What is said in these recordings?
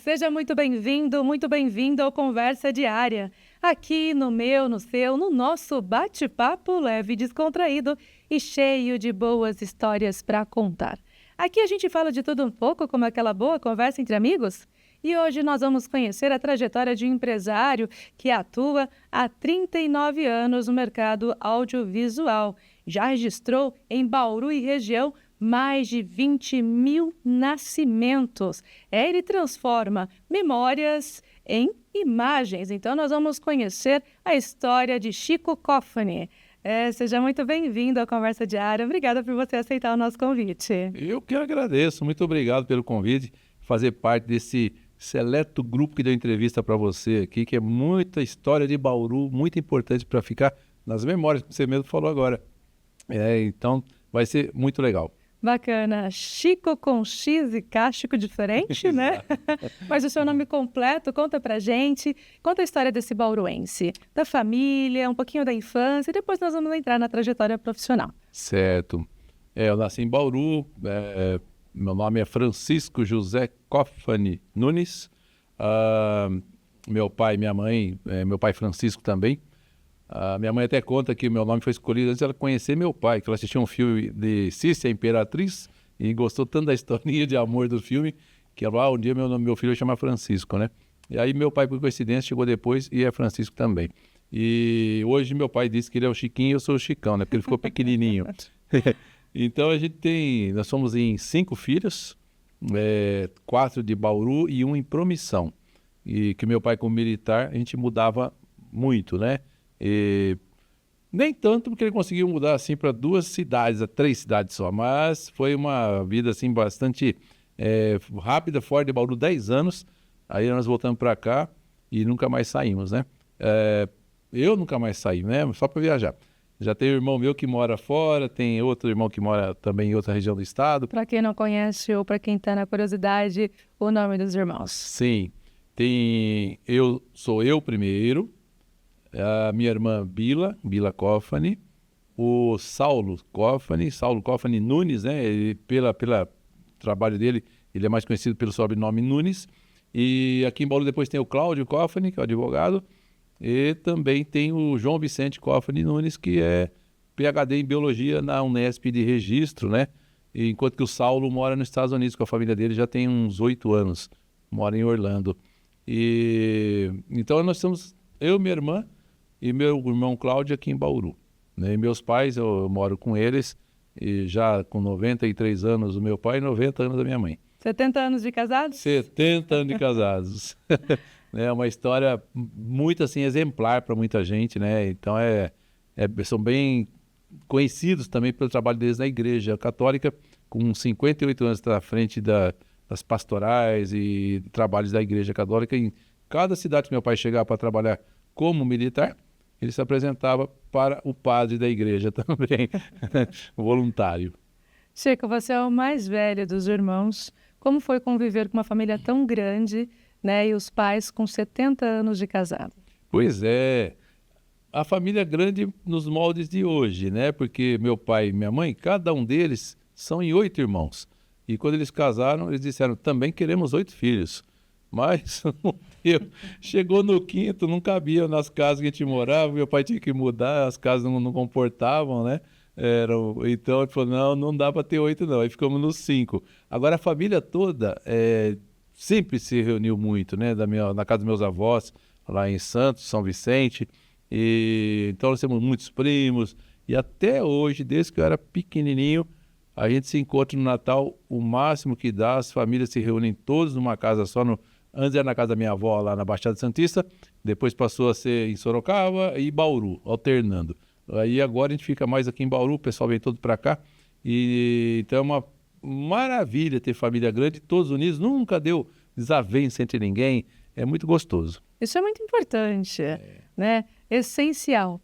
Seja muito bem-vindo ao Conversa Diária. Aqui no meu, no seu, no nosso bate-papo leve e descontraído e cheio de boas histórias para contar. Aqui a gente fala de tudo um pouco, como aquela boa conversa entre amigos. E hoje nós vamos conhecer a trajetória de um empresário que atua há 39 anos no mercado audiovisual. Já registrou em Bauru e região mais de 20 mil nascimentos. Ele transforma memórias em imagens. Então, nós vamos conhecer a história de Chico Cofani. Seja muito bem-vindo à Conversa Diária. Obrigada por você aceitar o nosso convite. Eu que agradeço. Muito obrigado pelo convite, fazer parte desse seleto grupo que deu entrevista para você aqui, que é muita história de Bauru, muito importante para ficar nas memórias, que você mesmo falou agora. Então, vai ser muito legal. Bacana. Chico com X e K, Chico diferente, né? Mas o seu nome completo, conta pra gente. Conta a história desse bauruense, da família, um pouquinho da infância, e depois nós vamos entrar na trajetória profissional. Certo. Eu nasci em Bauru, meu nome é Francisco José Cofani Nunes. Meu pai e minha mãe, meu pai Francisco também. Minha mãe até conta que meu nome foi escolhido antes de ela conhecer meu pai, que ela assistiu um filme de Cícia, a Imperatriz, e gostou tanto da historinha de amor do filme, que ela falou, um dia meu filho vai chamar Francisco, né? E aí meu pai, por coincidência, chegou depois e é Francisco também. E hoje meu pai disse que ele é o Chiquinho e eu sou o Chicão, né? Porque ele ficou pequenininho. Então nós somos em 5 filhos, 4 de Bauru e 1 em Promissão. E que meu pai, como militar, a gente mudava muito, né? E nem tanto porque ele conseguiu mudar assim para 2 cidades, 3 cidades só, mas foi uma vida assim bastante rápida, fora de Bauru, 10 anos. Aí nós voltamos para cá e nunca mais saímos, né? Eu nunca mais saí, né? Só para viajar. Já tem um irmão meu que mora fora, tem outro irmão que mora também em outra região do estado. Para quem não conhece ou para quem está na curiosidade, o nome dos irmãos. Sim, sou eu primeiro, a minha irmã Bila Cofani, o Saulo Cofani Nunes, né? Ele, pela trabalho dele, ele é mais conhecido pelo sobrenome Nunes. E aqui em Bauru depois tem o Cláudio Cofani, que é o advogado, e também tem o João Vicente Cofani Nunes, que é PhD em Biologia na Unesp de Registro, né? E enquanto que o Saulo mora nos Estados Unidos com a família dele, já tem uns 8 anos, mora em Orlando. Então nós estamos, eu, minha irmã, e meu irmão Cláudio aqui em Bauru, né? E meus pais, eu moro com eles, e já com 93 anos o meu pai e 90 anos a minha mãe. 70 anos de casados? 70 anos de casados. É uma história muito assim exemplar para muita gente, né? Então são bem conhecidos também pelo trabalho deles na Igreja Católica, com 58 anos à frente das pastorais e trabalhos da Igreja Católica. Em cada cidade que meu pai chegava para trabalhar como militar, ele se apresentava para o padre da igreja também, voluntário. Chico, você é o mais velho dos irmãos. Como foi conviver com uma família tão grande, né? E os pais com 70 anos de casado? Pois é, a família grande nos moldes de hoje, né? Porque meu pai e minha mãe, cada um deles são em 8 irmãos. E quando eles casaram, eles disseram, também queremos 8 filhos. Mas chegou no 5º, não cabia nas casas que a gente morava, meu pai tinha que mudar, as casas não comportavam, né? Então ele falou, não dá para ter 8 não, aí ficamos nos 5. Agora a família toda sempre se reuniu muito, né? Na casa dos meus avós, lá em Santos, São Vicente, então nós temos muitos primos, e até hoje, desde que eu era pequenininho, a gente se encontra no Natal, o máximo que dá, as famílias se reúnem todos numa casa só, antes era na casa da minha avó, lá na Baixada Santista, depois passou a ser em Sorocaba e Bauru, alternando. Aí agora a gente fica mais aqui em Bauru, o pessoal vem todo para cá, então é uma maravilha ter família grande, todos unidos, nunca deu desavença entre ninguém, é muito gostoso. Isso é muito importante, né? Essencial.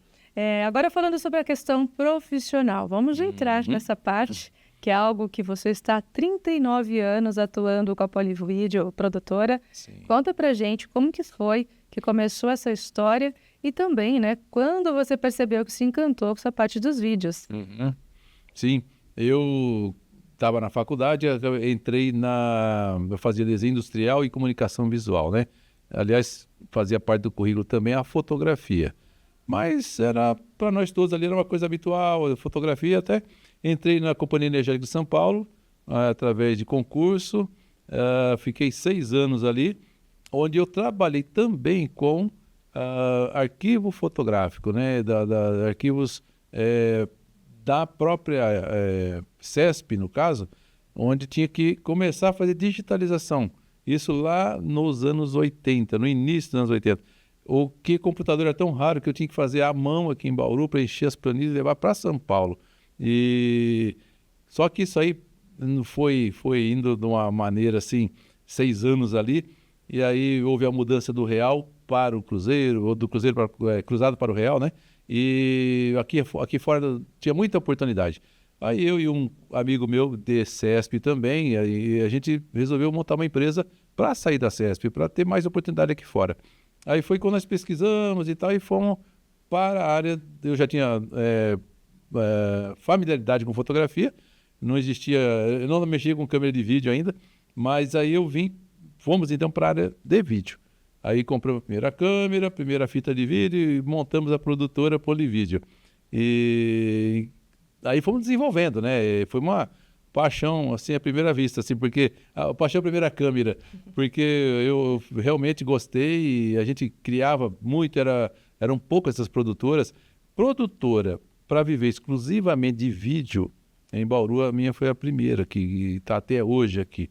Agora falando sobre a questão profissional, vamos entrar nessa parte, que é algo que você está há 39 anos atuando com a Polivídeo, produtora. Sim. Conta pra gente como que foi que começou essa história e também, né, quando você percebeu que se encantou com essa parte dos vídeos. Sim, eu estava na faculdade, eu entrei eu fazia desenho industrial e comunicação visual, né? Aliás, fazia parte do currículo também a fotografia. Mas era, para nós todos ali, era uma coisa habitual, fotografia até. Entrei na Companhia Energética de São Paulo, através de concurso, fiquei 6 anos ali, onde eu trabalhei também com arquivo fotográfico, né? Arquivos da própria CESP, no caso, onde tinha que começar a fazer digitalização. Isso lá nos anos 80, no início dos anos 80. O que computador era tão raro que eu tinha que fazer à mão aqui em Bauru para encher as planilhas e levar para São Paulo. Só que isso aí foi indo de uma maneira assim, 6 anos ali, e aí houve a mudança do real para o cruzeiro, ou do cruzeiro para cruzado para o real, né? E aqui fora tinha muita oportunidade. Aí eu e um amigo meu de CESP também, aí a gente resolveu montar uma empresa para sair da CESP, para ter mais oportunidade aqui fora. Aí foi quando nós pesquisamos e tal, e fomos para a área. Eu já tinha familiaridade com fotografia, não existia, eu não mexia com câmera de vídeo ainda, mas aí fomos então para a área de vídeo. Aí compramos a primeira câmera, a primeira fita de vídeo e montamos a produtora Polivídeo. E aí fomos desenvolvendo, né? Foi uma paixão, assim, à primeira vista, assim, porque a paixão à primeira câmera, porque eu realmente gostei e a gente criava muito, eram poucas essas produtoras. Produtora para viver exclusivamente de vídeo, em Bauru, a minha foi a primeira, que está até hoje aqui,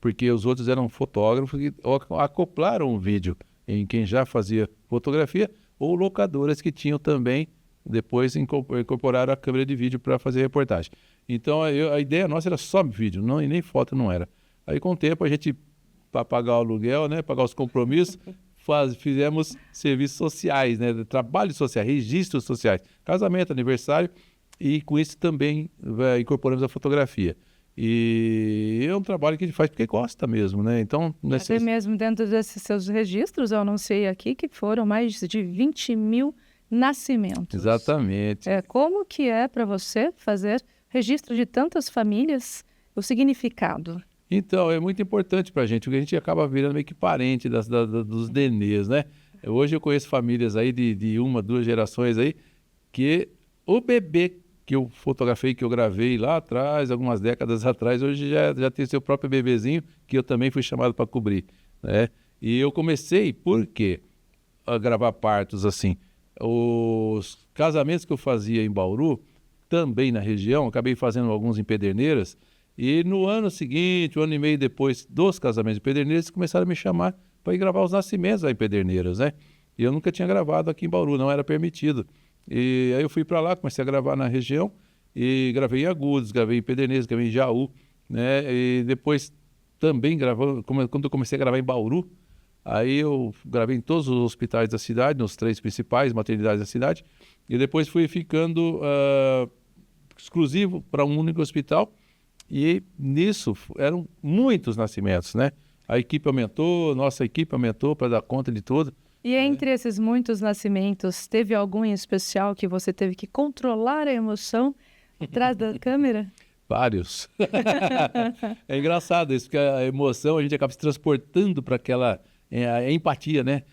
porque os outros eram fotógrafos que acoplaram o vídeo em quem já fazia fotografia, ou locadoras que tinham também, depois incorporaram a câmera de vídeo para fazer reportagem. Então a ideia nossa era só vídeo, não, e nem foto não era. Aí com o tempo a gente, para pagar o aluguel, né, pagar os compromissos, fizemos serviços sociais, né, trabalhos sociais, registros sociais, casamento, aniversário, e com isso também incorporamos a fotografia. E é um trabalho que a gente faz porque gosta mesmo, né? Então, até mesmo dentro desses seus registros, eu anunciei aqui que foram mais de 20 mil nascimentos. Exatamente. Como que é para você fazer registro de tantas famílias, o significado? Então, é muito importante para a gente, porque a gente acaba virando meio que parente dos Denês, né? Hoje eu conheço famílias aí de 1, 2 gerações aí, que o bebê que eu fotografei, que eu gravei lá atrás, algumas décadas atrás, hoje já tem seu próprio bebezinho, que eu também fui chamado para cobrir, né? E eu comecei, por quê? A gravar partos assim. Os casamentos que eu fazia em Bauru, também na região, acabei fazendo alguns em Pederneiras, e no ano seguinte, 1 ano e meio depois dos casamentos em Pederneiras, começaram a me chamar para ir gravar os nascimentos lá em Pederneiras, né? E eu nunca tinha gravado aqui em Bauru, não era permitido. E aí eu fui para lá, comecei a gravar na região, e gravei em Agudos, gravei em Pederneiras, gravei em Jaú, né? E depois também gravando, quando eu comecei a gravar em Bauru, aí eu gravei em todos os hospitais da cidade, nos 3 principais maternidades da cidade, e depois fui ficando exclusivo para um único hospital, e nisso eram muitos nascimentos, né? A equipe aumentou, nossa equipe aumentou para dar conta de tudo. E entre esses muitos nascimentos, teve algum em especial que você teve que controlar a emoção atrás da câmera? Vários. É engraçado isso, porque a emoção a gente acaba se transportando para aquela a empatia, né?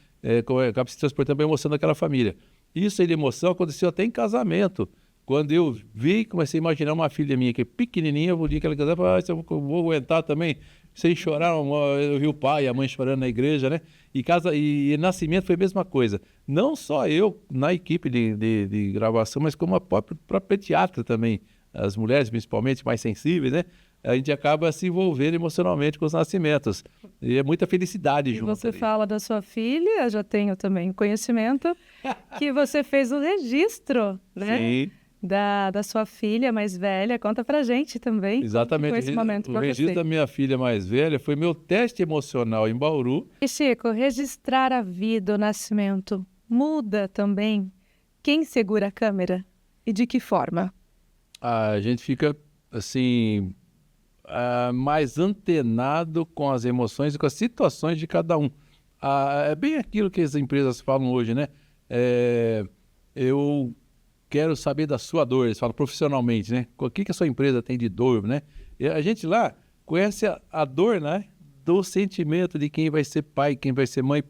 Acaba se transportando para a emoção daquela família. Isso aí de emoção aconteceu até em casamento. Quando eu vi, comecei a imaginar uma filha minha que é pequenininha, o dia que ela casar, eu vou aguentar também, sem chorar. Eu vi o pai e a mãe chorando na igreja, né? E nascimento foi a mesma coisa. Não só eu na equipe de gravação, mas como a própria pediatra também. As mulheres, principalmente, mais sensíveis, né? A gente acaba se envolvendo emocionalmente com os nascimentos. E é muita felicidade junto. Você fala da sua filha, eu já tenho também conhecimento, que você fez o registro, né? Sim. Da sua filha mais velha. Conta pra gente também. Exatamente. Como foi esse momento o registro você? da minha filha mais velha foi meu teste emocional em Bauru. E Chico, registrar a vida, o nascimento, muda também quem segura a câmera e de que forma? A gente fica, assim, mais antenado com as emoções e com as situações de cada um. É bem aquilo que as empresas falam hoje, né? Eu quero saber da sua dor. Eles falam profissionalmente, né? O que a sua empresa tem de dor, né? E a gente lá conhece a dor, né? Do sentimento de quem vai ser pai, quem vai ser mãe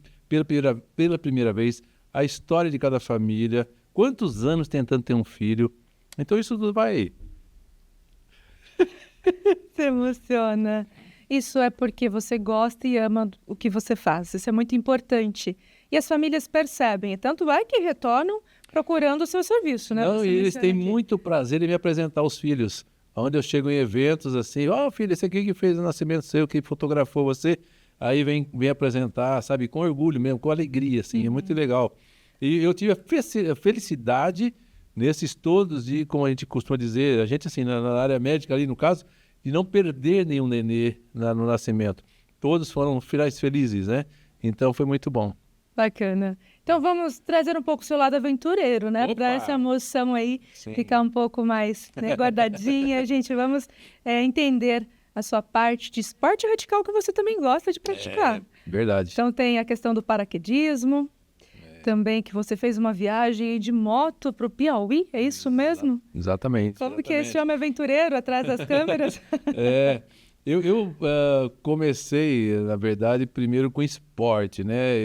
pela primeira vez, a história de cada família, quantos anos tentando ter um filho. Então isso tudo vai... Se emociona. Isso é porque você gosta e ama o que você faz. Isso é muito importante. E as famílias percebem. Tanto é que retornam procurando o seu serviço, né? Não, Você e eles menciona têm aqui. muito prazer em me apresentar os filhos. Onde eu chego em eventos assim, filho, esse aqui que fez o nascimento seu, que fotografou você, aí vem apresentar, sabe, com orgulho mesmo, com alegria, assim, é muito legal. E eu tive a felicidade nesses todos de, como a gente costuma dizer, a gente assim, na área médica ali no caso, de não perder nenhum nenê no nascimento. Todos foram finais felizes, né? Então foi muito bom. Bacana. Então vamos trazer um pouco o seu lado aventureiro, né? Opa! Para essa emoção aí Sim. ficar um pouco mais, né, guardadinha. Gente, vamos entender a sua parte de esporte radical que você também gosta de praticar. Verdade. Então tem a questão do paraquedismo, também que você fez uma viagem de moto para o Piauí, é isso mesmo? Exatamente. Como que é esse homem aventureiro atrás das câmeras? Eu comecei, na verdade, primeiro com esporte, né?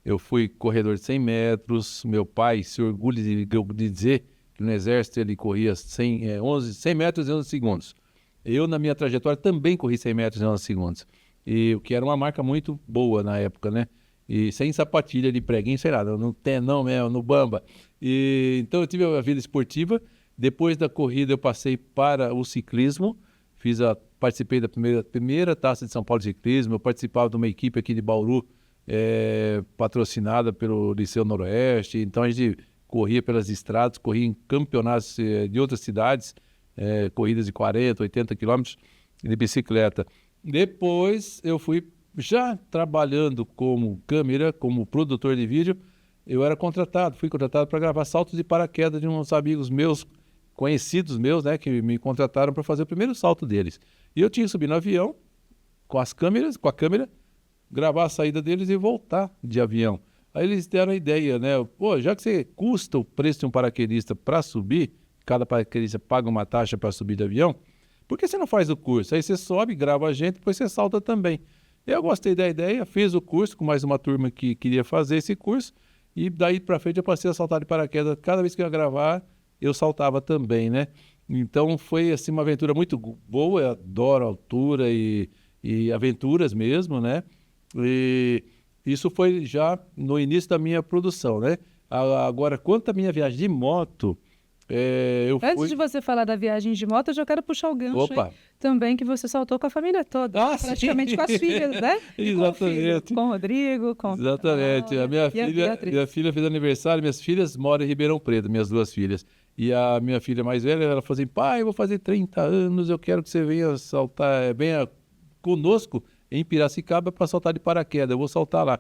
Eu fui corredor de 100 metros, meu pai se orgulha de dizer que no Exército ele corria 100 metros em 11 segundos. Eu, na minha trajetória, também corri 100 metros em 11 segundos, e o que era uma marca muito boa na época, né? E sem sapatilha de preguinho, sei lá, no tenão mesmo, no bamba. Então eu tive a vida esportiva. Depois da corrida eu passei para o ciclismo, participei da primeira Taça de São Paulo de Ciclismo. Eu participava de uma equipe aqui de Bauru, patrocinada pelo Liceu Noroeste. Então a gente corria pelas estradas, corria em campeonatos de outras cidades, corridas de 40, 80 quilômetros de bicicleta. Depois eu fui, já trabalhando como câmera, como produtor de vídeo, fui contratado para gravar saltos de paraquedas de uns amigos meus, conhecidos meus, né, que me contrataram para fazer o primeiro salto deles. E eu tinha que subir no avião com a câmera, gravar a saída deles e voltar de avião. Aí eles deram a ideia, né? Pô, já que você custa o preço de um paraquedista para subir, cada paraquedista paga uma taxa para subir de avião, por que você não faz o curso? Aí você sobe, grava a gente, depois você salta também. Eu gostei da ideia, fiz o curso com mais uma turma que queria fazer esse curso, e daí para frente eu passei a saltar de paraquedas. Cada vez que eu ia gravar, eu saltava também, né? Então foi assim uma aventura muito boa. Eu adoro altura e aventuras mesmo, né? E isso foi já no início da minha produção, né? Agora, quanto à minha viagem de moto, Antes de você falar da viagem de moto, eu já quero puxar o gancho Opa! aí, também que você saltou com a família toda, praticamente Sim. com as filhas, né? E com o filho, Exatamente. com o Rodrigo, com Exatamente. A minha e a filha, Beatriz. minha filha fez aniversário, minhas filhas moram em Ribeirão Preto, minhas duas filhas. E a minha filha mais velha, ela falou assim: pai, eu vou fazer 30 anos, eu quero que você venha conosco em Piracicaba para saltar de paraquedas, eu vou saltar lá.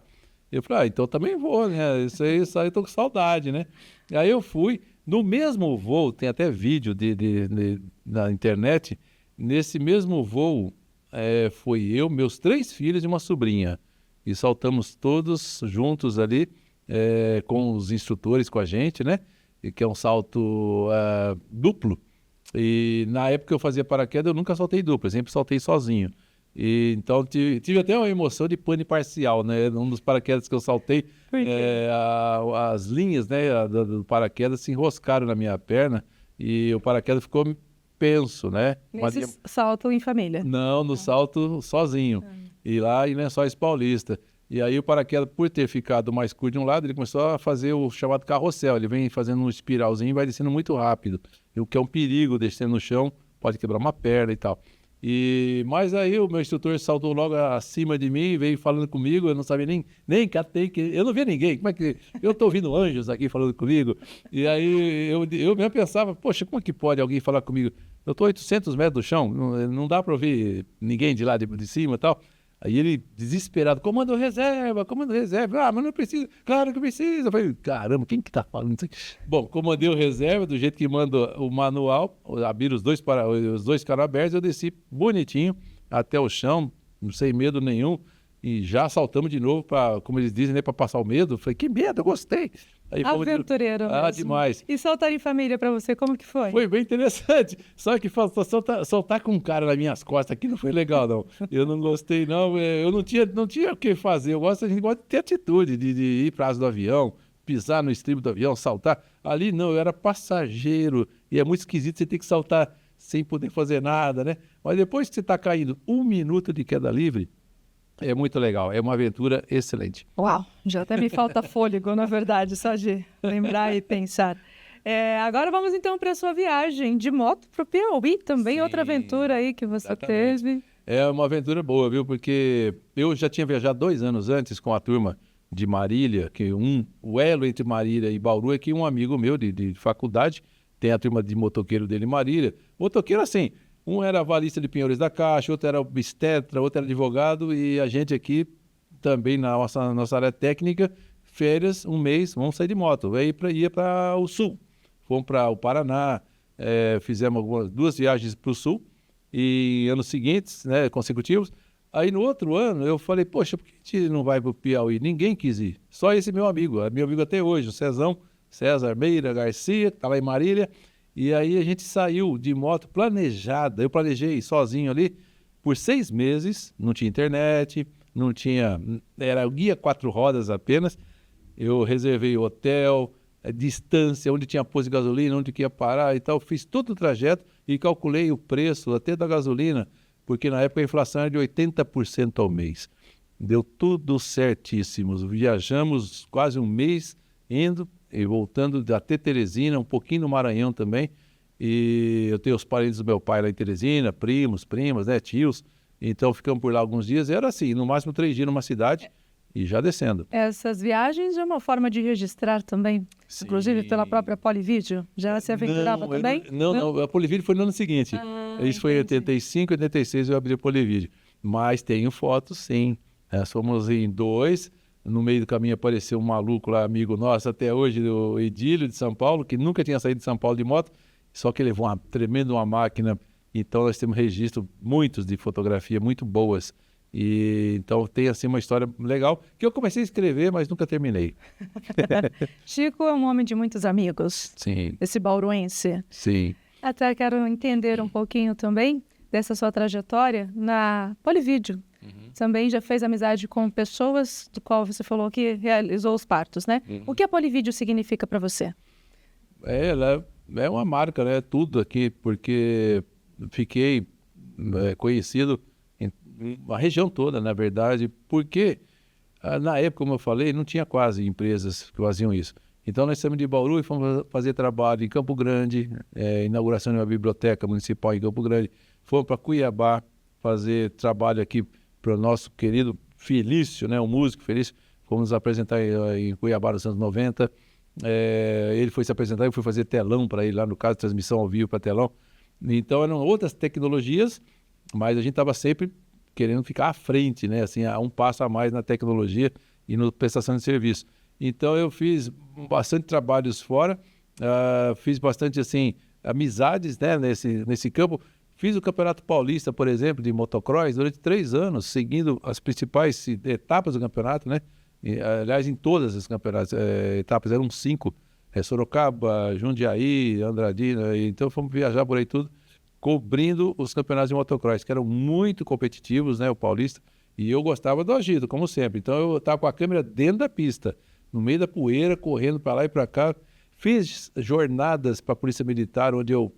Eu falei, então também vou, né? Isso aí eu tô com saudade, né? Aí eu fui, no mesmo voo, tem até vídeo na internet, nesse mesmo voo, foi eu, meus 3 filhos e uma sobrinha. E saltamos todos juntos ali, com os instrutores com a gente, né? E que é um salto duplo. E na época que eu fazia paraquedas, eu nunca saltei duplo, eu sempre saltei sozinho. E então tive até uma emoção de pane parcial, né? Um dos paraquedas que eu saltei, Por quê? as linhas, né, do paraquedas se enroscaram na minha perna e o paraquedas ficou penso, né? Nesse salto em família. Não, no salto sozinho. E lá em Lençóis Paulista. E aí o paraquedas, por ter ficado mais curto de um lado, ele começou a fazer o chamado carrossel. Ele vem fazendo um espiralzinho e vai descendo muito rápido. O que é um perigo, descendo no chão, pode quebrar uma perna e tal. Mas aí o meu instrutor saltou logo acima de mim, veio falando comigo, eu não sabia nem catei, eu não via ninguém, como é que... Eu estou ouvindo anjos aqui falando comigo, e aí eu mesmo pensava, poxa, como é que pode alguém falar comigo? Eu estou a 800 metros do chão, não dá para ouvir ninguém de lá de cima e tal. Aí ele, desesperado, comando reserva, mas não precisa, claro que precisa. Eu falei, caramba, quem que tá falando isso aqui? Bom, comandei o reserva, do jeito que manda o manual, abri os dois canos abertos, eu desci bonitinho até o chão, sem medo nenhum, e já saltamos de novo, como eles dizem, né, para passar o medo. Eu falei, que medo, eu gostei. Aí Aventureiro mesmo. Demais. E soltar em família para você, como que foi? Foi bem interessante. Só que soltar com um cara nas minhas costas aqui não foi legal, não. Eu não gostei, não. Eu não tinha o que fazer. A gente gosta de ter atitude, de ir para a asa do avião, pisar no estribo do avião, saltar. Ali não, eu era passageiro. E é muito esquisito você ter que saltar sem poder fazer nada, né? Mas depois que você está caindo 1 minuto de queda livre, é muito legal. É uma aventura excelente. Uau, já até me falta fôlego, na verdade, só de lembrar e pensar. Agora vamos então para a sua viagem de moto para o Piauí, também. Sim, outra aventura aí que você teve. É uma aventura boa, viu? Porque eu já tinha viajado 2 anos antes com a turma de Marília, o elo entre Marília e Bauru é que um amigo meu de faculdade tem a turma de motoqueiro dele em Marília. Motoqueiro assim, um era avalista de penhores da Caixa, outro era obstetra, outro era advogado, e a gente aqui também na nossa área técnica, férias, 1 mês, vamos sair de moto. Aí ia para o sul, fomos para o Paraná, fizemos 2 viagens para o sul, e anos seguintes, né, consecutivos. Aí no outro ano eu falei, poxa, por que a gente não vai para o Piauí? Ninguém quis ir, só esse meu amigo até hoje, o César Meira Garcia, que está lá em Marília. E aí a gente saiu de moto planejada. Eu planejei sozinho ali por 6 meses. Não tinha internet, não tinha... Era o guia 4 rodas apenas. Eu reservei hotel, distância, onde tinha posto de gasolina, onde que ia parar e tal. Fiz todo o trajeto e calculei o preço até da gasolina, porque na época a inflação era de 80% ao mês. Deu tudo certíssimo. Viajamos quase 1 mês indo e voltando até Teresina, um pouquinho no Maranhão também. E eu tenho os parentes do meu pai lá em Teresina, primos, primas, né, tios. Então ficamos por lá alguns dias. Era assim, no máximo 3 dias numa cidade e já descendo. Essas viagens é uma forma de registrar também, sim, inclusive pela própria Polivídeo. Já se aventurava também? Não, a Polivídeo foi no ano seguinte. Isso foi em 85, 86 eu abri a Polivídeo. Mas tenho fotos, sim. Fomos em 2. No meio do caminho apareceu um maluco lá, amigo nosso até hoje, o Edílio de São Paulo, que nunca tinha saído de São Paulo de moto, só que levou uma máquina. Então nós temos registro, muitos de fotografia, muito boas. E então tem assim uma história legal, que eu comecei a escrever, mas nunca terminei. Chico é um homem de muitos amigos. Sim. Esse bauruense. Sim. Até quero entender um pouquinho também dessa sua trajetória na Polivídeo. Também já fez amizade com pessoas do qual você falou que realizou os partos, né? O que a Polivídeo significa para você? Ela é uma marca, né? Tudo aqui, porque fiquei conhecido em a região toda, na verdade, porque na época, como eu falei, não tinha quase empresas que faziam isso. Então nós saímos de Bauru e fomos fazer trabalho em Campo Grande, inauguração de uma biblioteca municipal em Campo Grande. Fomos para Cuiabá fazer trabalho aqui para o nosso querido Felício, né, o músico Felício. Fomos nos apresentar em Cuiabá nos anos 90. Ele foi se apresentar, eu fui fazer telão para ele lá, no caso, transmissão ao vivo para telão. Então eram outras tecnologias, mas a gente estava sempre querendo ficar à frente, né, assim, a um passo a mais na tecnologia e na prestação de serviço. Então eu fiz bastante trabalhos fora, fiz bastante assim, amizades, né, nesse campo. Fiz o Campeonato Paulista, por exemplo, de motocross durante 3 anos, seguindo as principais etapas do campeonato, né? Aliás, em todas as campeonatos, etapas, eram 5. Sorocaba, Jundiaí, Andradina. Então fomos viajar por aí tudo, cobrindo os campeonatos de motocross, que eram muito competitivos, né? O Paulista. E eu gostava do agito, como sempre. Então eu estava com a câmera dentro da pista, no meio da poeira, correndo para lá e para cá. Fiz jornadas para a Polícia Militar, onde eu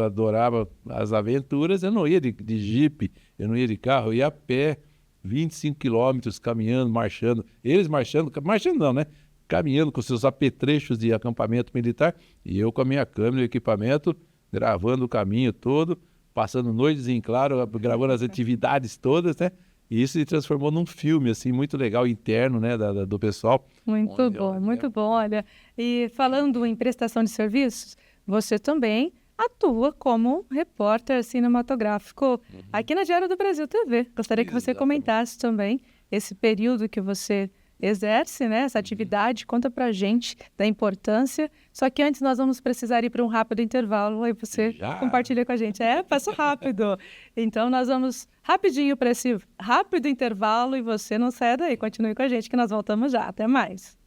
adorava as aventuras. Eu não ia de jipe, eu não ia de carro, eu ia a pé, 25 quilômetros, caminhando, marchando. Eles marchando não, né? Caminhando com seus apetrechos de acampamento militar, e eu com a minha câmera e equipamento, gravando o caminho todo, passando noites em claro, gravando as atividades todas, né? E isso se transformou num filme, assim, muito legal, interno, né, do pessoal. Muito bom, muito bom. Olha, e falando em prestação de serviços, você também atua como repórter cinematográfico aqui na Diário do Brasil TV. Gostaria que você comentasse também esse período que você exerce, né, essa atividade. Conta pra gente da importância. Só que antes nós vamos precisar ir para um rápido intervalo. Aí você compartilha com a gente. Passa rápido. Então nós vamos rapidinho para esse rápido intervalo e você não saia daí. Continue com a gente que nós voltamos já. Até mais.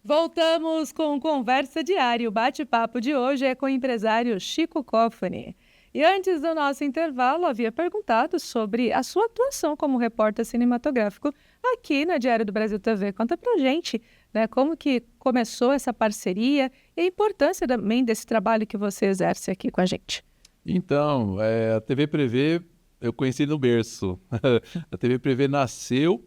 Voltamos com Conversa Diária. O bate-papo de hoje é com o empresário Chico Cofani. E antes do nosso intervalo, havia perguntado sobre a sua atuação como repórter cinematográfico aqui na Diário do Brasil TV. Conta pra gente, né, como que começou essa parceria e a importância também desse trabalho que você exerce aqui com a gente. Então, a TV Prevê eu conheci no berço. A TV Prevê nasceu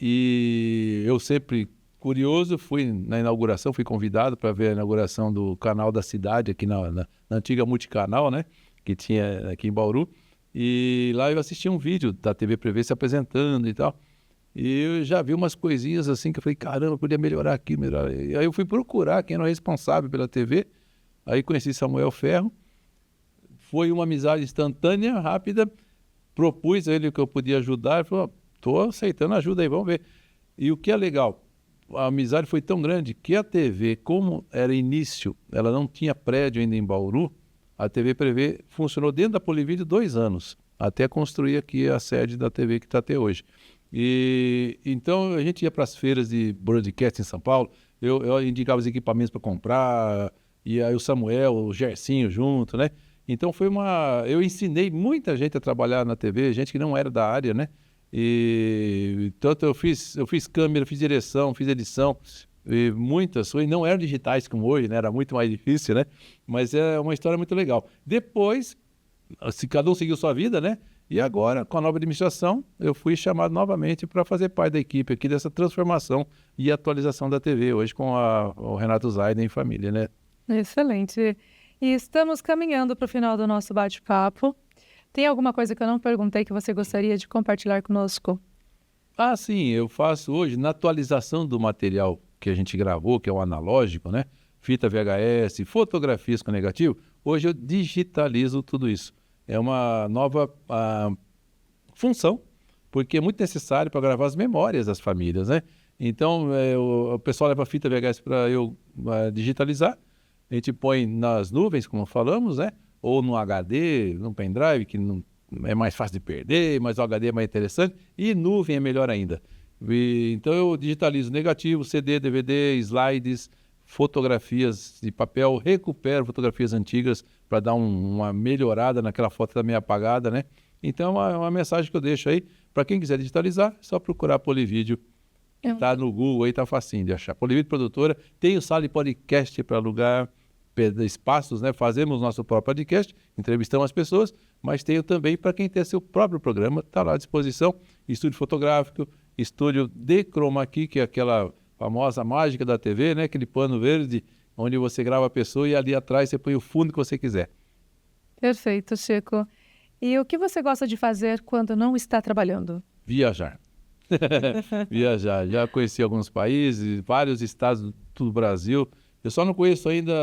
e eu sempre curioso, fui na inauguração, fui convidado para ver a inauguração do canal da cidade aqui na antiga Multicanal, né? Que tinha aqui em Bauru. E lá eu assisti um vídeo da TV Prevê se apresentando e tal. E eu já vi umas coisinhas assim que eu falei, caramba, podia melhorar aqui, melhorar. E aí eu fui procurar quem era o responsável pela TV. Aí conheci Samuel Ferro. Foi uma amizade instantânea, rápida. Propus a ele que eu podia ajudar. Ele falou, tô aceitando ajuda aí, vamos ver. E o que é legal, a amizade foi tão grande que a TV, como era início, ela não tinha prédio ainda em Bauru, a TV Prevê funcionou dentro da Polivídeo 2 anos, até construir aqui a sede da TV que está até hoje. E então a gente ia para as feiras de broadcast em São Paulo, eu indicava os equipamentos para comprar, e aí o Samuel, o Gersinho junto, né? Então eu ensinei muita gente a trabalhar na TV, gente que não era da área, né? E tanto eu fiz câmera, fiz direção, fiz edição, e muitas, não eram digitais como hoje, né? Era muito mais difícil, né? Mas é uma história muito legal. Depois, se cada um seguiu sua vida, né? E agora, com a nova administração, eu fui chamado novamente para fazer parte da equipe aqui dessa transformação e atualização da TV, hoje com o Renato Zaiden e família, né? Excelente. E estamos caminhando para o final do nosso bate-papo. Tem alguma coisa que eu não perguntei que você gostaria de compartilhar conosco? Ah, sim, eu faço hoje na atualização do material que a gente gravou, que é o analógico, né? Fita VHS, fotografias com negativo. Hoje eu digitalizo tudo isso. É uma nova função, porque é muito necessário para gravar as memórias das famílias, né? Então, o pessoal leva a fita VHS para eu digitalizar. A gente põe nas nuvens, como falamos, né? Ou no HD, no pendrive, que não, é mais fácil de perder, mas o HD é mais interessante, e nuvem é melhor ainda. Então eu digitalizo negativo, CD, DVD, slides, fotografias de papel, recupero fotografias antigas para dar uma melhorada naquela foto também apagada, né? Então é uma mensagem que eu deixo aí, para quem quiser digitalizar, é só procurar Polivídeo, tá no Google aí, tá facinho de achar. Polivídeo Produtora, tem o sala de podcast para alugar espaços, né? Fazemos nosso próprio podcast, entrevistamos as pessoas, mas tenho também para quem tem seu próprio programa, está lá à disposição, estúdio fotográfico, estúdio de chroma key, que é aquela famosa mágica da TV, né? Aquele pano verde, onde você grava a pessoa e ali atrás você põe o fundo que você quiser. Perfeito, Chico. E o que você gosta de fazer quando não está trabalhando? Viajar. Viajar. Já conheci alguns países, vários estados do Brasil. Eu só não conheço ainda,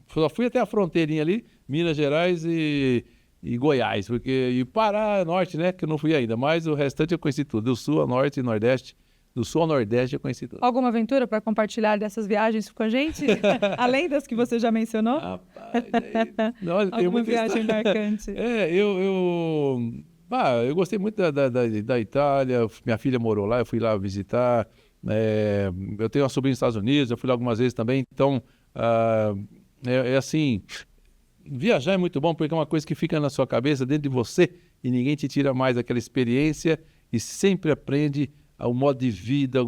só fui até a fronteirinha ali, Minas Gerais e Goiás, e Pará, Norte, né, que eu não fui ainda, mas o restante eu conheci tudo, do Sul ao Norte e Nordeste, do Sul ao Nordeste eu conheci tudo. Alguma aventura para compartilhar dessas viagens com a gente? Além das que você já mencionou? Rapaz, olha, tem alguma viagem marcante? Eu gostei muito da Itália, minha filha morou lá, eu fui lá visitar. Eu tenho uma sobrinha nos Estados Unidos, eu fui lá algumas vezes também, então assim, viajar é muito bom porque é uma coisa que fica na sua cabeça, dentro de você, e ninguém te tira mais aquela experiência e sempre aprende o modo de vida,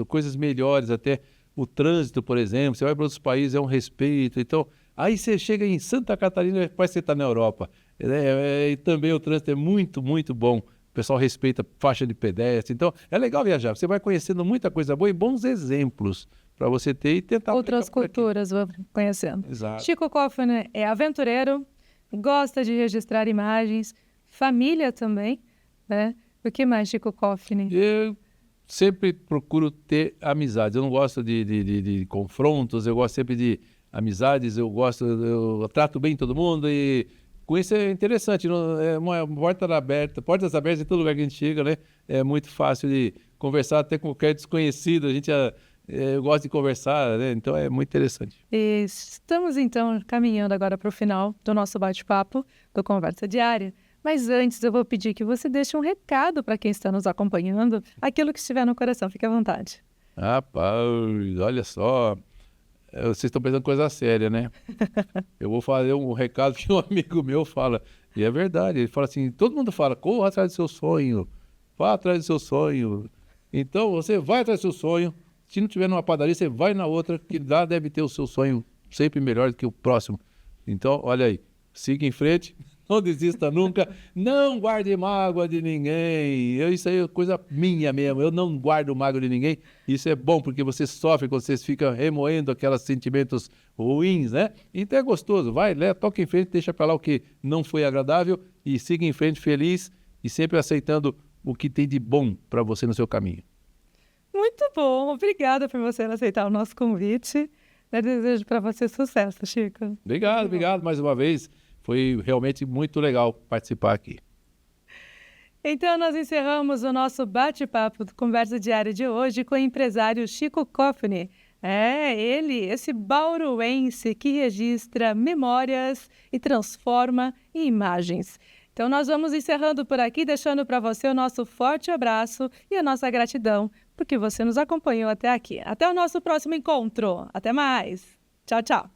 coisas melhores, até o trânsito, por exemplo, você vai para outros países, é um respeito, então, aí você chega em Santa Catarina, parece que você está na Europa, e também o trânsito é muito, muito bom. O pessoal respeita faixa de pedestre. Então, é legal viajar. Você vai conhecendo muita coisa boa e bons exemplos para você ter e tentar... Outras culturas, conhecendo. Exato. Chico Cofani é aventureiro, gosta de registrar imagens, família também, né? O que mais, Chico Cofani? Eu sempre procuro ter amizades. Eu não gosto de confrontos, eu gosto sempre de amizades, eu trato bem todo mundo e... Com isso é interessante, é uma portas abertas em todo lugar que a gente chega, né? É muito fácil de conversar até com qualquer desconhecido. A gente eu gosto de conversar, né? Então é muito interessante. E estamos então caminhando agora para o final do nosso bate-papo do Conversa Diária. Mas antes eu vou pedir que você deixe um recado para quem está nos acompanhando, aquilo que estiver no coração, fique à vontade. Rapaz, olha só, vocês estão pensando coisa séria, né? Eu vou fazer um recado que um amigo meu fala, e é verdade, ele fala assim, todo mundo fala, corra atrás do seu sonho, vá atrás do seu sonho. Então você vai atrás do seu sonho, se não tiver numa padaria, você vai na outra, que lá deve ter o seu sonho sempre melhor do que o próximo. Então, olha aí, siga em frente, não desista nunca, não guarde mágoa de ninguém. Isso aí é coisa minha mesmo, eu não guardo mágoa de ninguém. Isso é bom porque você sofre quando você fica remoendo aqueles sentimentos ruins, né? Então é gostoso, vai, toca em frente, deixa pra lá o que não foi agradável e siga em frente feliz e sempre aceitando o que tem de bom para você no seu caminho. Muito bom, obrigada por você aceitar o nosso convite. Eu desejo para você sucesso, Chico. Obrigado mais uma vez. Foi realmente muito legal participar aqui. Então, nós encerramos o nosso bate-papo do Conversa Diária de hoje com o empresário Chico Cofani. Ele, esse bauruense que registra memórias e transforma em imagens. Então, nós vamos encerrando por aqui, deixando para você o nosso forte abraço e a nossa gratidão, porque você nos acompanhou até aqui. Até o nosso próximo encontro. Até mais. Tchau, tchau.